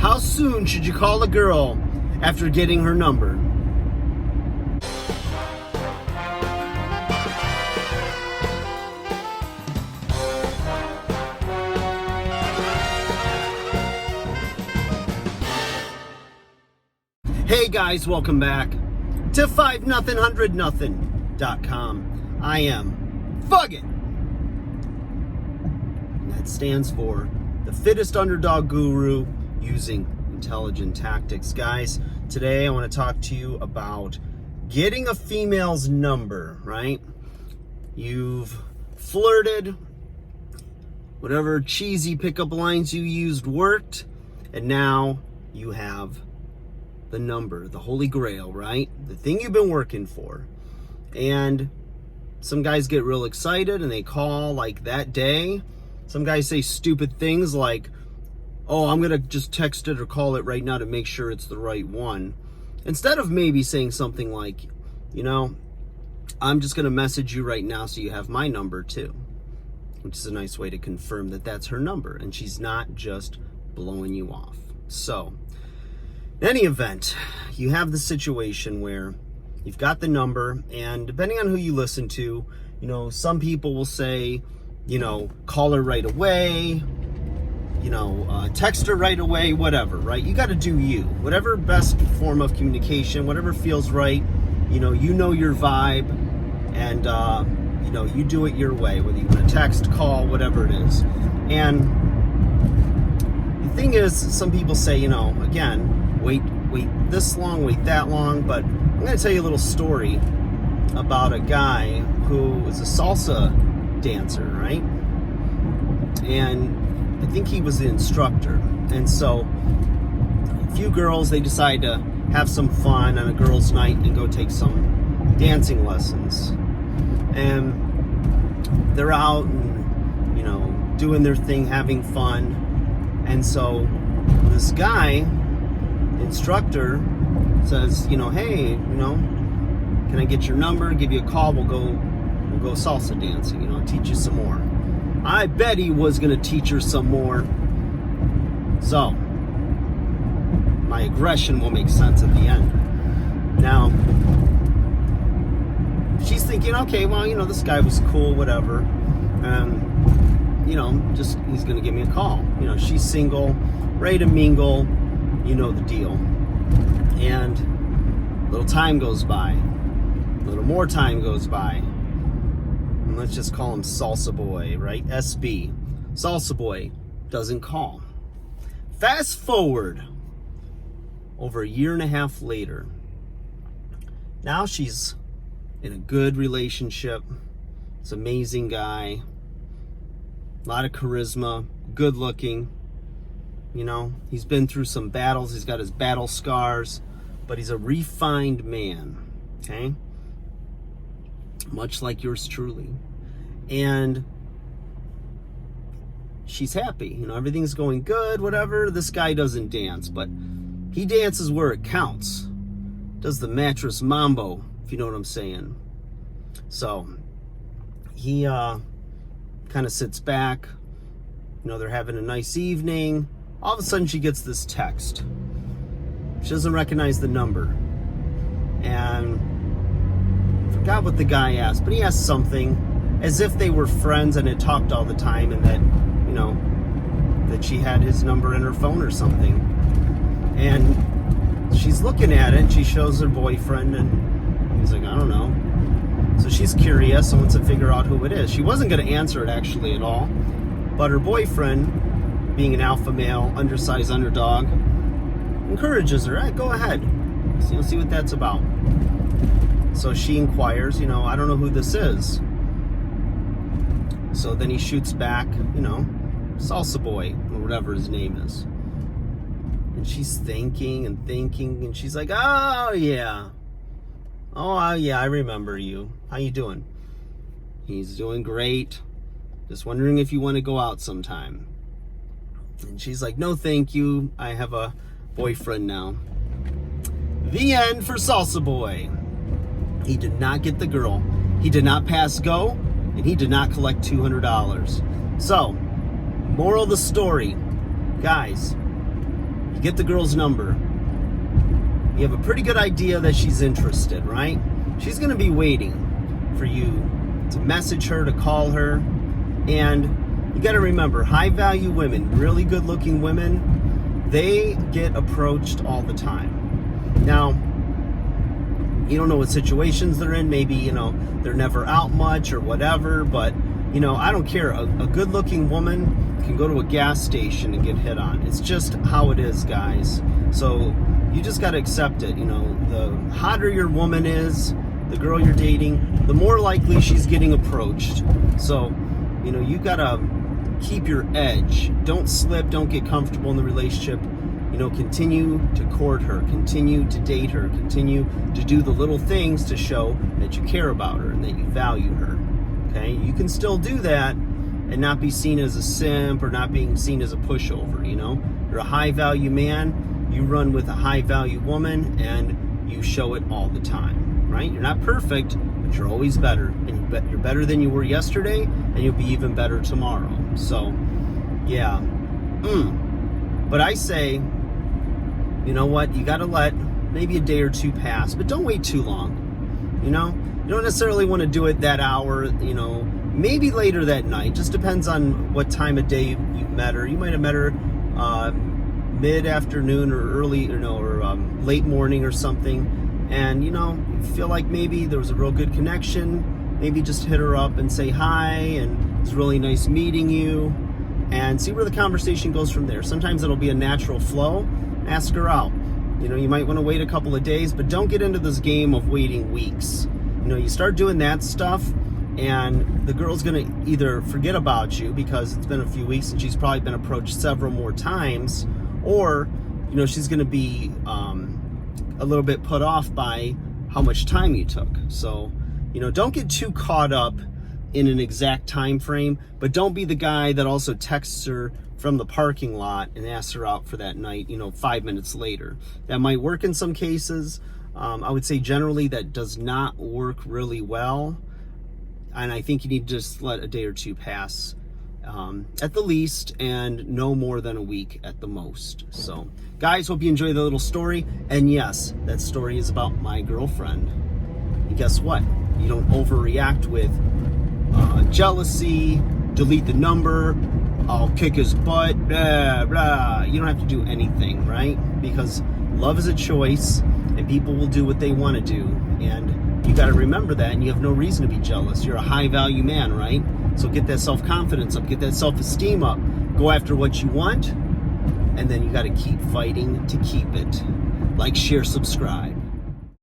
How soon should you call a girl after getting her number? Hey guys, welcome back to 5NothinG100Nothin.com. I am Fuggin. That stands for the fittest underdog guru using intelligent tactics. Guys, today I want to talk to you about getting a female's number, right? You've flirted, whatever cheesy pickup lines you used worked, and now you have the number, the holy grail, right? The thing you've been working for. And some guys get real excited and they call like that day. Some guys say stupid things like, oh, I'm gonna just text it or call it right now to make sure it's the right one. Instead of maybe saying something like, you know, I'm just gonna message you right now so you have my number too. Which is a nice way to confirm that that's her number and she's not just blowing you off. So, in any event, you have the situation where you've got the number, and depending on who you listen to, you know, some people will say, you know, call her right away, you know, text her right away, whatever, right? You got to do you. Whatever best form of communication, whatever feels right, you know your vibe, and, you know, you do it your way, whether you want to text, call, whatever it is. And the thing is, some people say, you know, again, wait this long, wait that long, but I'm going to tell you a little story about a guy who was a salsa dancer, right? And I think he was the instructor. And so a few girls, they decide to have some fun on a girls' night and go take some dancing lessons. And they're out and, you know, doing their thing, having fun. And so this guy, instructor, says, you know, hey, you know, can I get your number, give you a call, we'll go salsa dancing, you know, teach you some more. I bet he was gonna teach her some more. So my aggression will make sense at the end. Now she's thinking, okay, well, you know, this guy was cool, whatever, you know, just he's gonna give me a call. You know, she's single, ready to mingle, you know the deal. And a little time goes by, a little more time goes by, and let's just call him Salsa Boy, right? SB. Salsa Boy doesn't call. Fast forward over a year and a half later. Now she's in a good relationship. It's an amazing guy, a lot of charisma, good looking. You know, he's been through some battles. He's got his battle scars, but he's a refined man, okay? Much like yours truly. And she's happy. You know, everything's going good, whatever. This guy doesn't dance, but he dances where it counts. Does the mattress mambo, if you know what I'm saying. So he kind of sits back. You know, they're having a nice evening. All of a sudden she gets this text. She doesn't recognize the number. And I forgot what the guy asked, but he asked something as if they were friends and had talked all the time, and that, you know, that she had his number in her phone or something. And she's looking at it, and she shows her boyfriend, and he's like, I don't know. So she's curious and wants to figure out who it is. She wasn't going to answer it actually at all, but her boyfriend, being an alpha male, undersized underdog, encourages her, go ahead. So you'll see what that's about. So she inquires, you know, I don't know who this is. So then he shoots back, you know, Salsa Boy, or whatever his name is. And she's thinking, and she's like, oh yeah, I remember you. How you doing? He's doing great. Just wondering if you want to go out sometime. And she's like, no, thank you. I have a boyfriend now. The end for Salsa Boy. He did not get the girl. He did not pass go, and he did not collect $200. So, moral of the story, guys, you get the girl's number. You have a pretty good idea that she's interested, right? She's going to be waiting for you to message her, to call her. And you got to remember, high value women, really good looking women, they get approached all the time. Now, you don't know what situations they're in. Maybe, they're never out much or whatever, but I don't care. A good looking woman can go to a gas station and get hit on. It's just how it is, guys. So you just got to accept it. The hotter your woman is, the girl you're dating, the more likely she's getting approached. So, you got to keep your edge. Don't slip, don't get comfortable in the relationship. Continue to court her, continue to date her, continue to do the little things to show that you care about her and that you value her. Okay? You can still do that and not be seen as a simp or not being seen as a pushover, You're a high value man, you run with a high value woman, and you show it all the time, right? You're not perfect, but you're always better. And you're better than you were yesterday, and you'll be even better tomorrow. So, yeah. But I say, you know what? You got to let maybe a day or two pass, but don't wait too long. You don't necessarily want to do it that hour, maybe later that night. Just depends on what time of day you met her. You might have met her mid-afternoon or early, or late morning or something. And, you feel like maybe there was a real good connection. Maybe just hit her up and say hi, and it's really nice meeting you, and see where the conversation goes from there. Sometimes it'll be a natural flow. Ask her out. You might want to wait a couple of days, but don't get into this game of waiting weeks. You start doing that stuff, and the girl's going to either forget about you because it's been a few weeks and she's probably been approached several more times, or, she's going to be a little bit put off by how much time you took. So, don't get too caught up in an exact time frame, but don't be the guy that also texts her from the parking lot and asks her out for that night, 5 minutes later. That might work in some cases. I would say generally that does not work really well. And I think you need to just let a day or two pass at the least, and no more than a week at the most. So, guys, hope you enjoy the little story. And yes, that story is about my girlfriend. And guess what? You don't overreact with jealousy, delete the number, I'll kick his butt, blah, blah. You don't have to do anything, right? Because love is a choice, and people will do what they want to do. And you got to remember that, and you have no reason to be jealous. You're a high-value man, right? So get that self-confidence up, get that self-esteem up. Go after what you want, and then you got to keep fighting to keep it. Like, share, subscribe.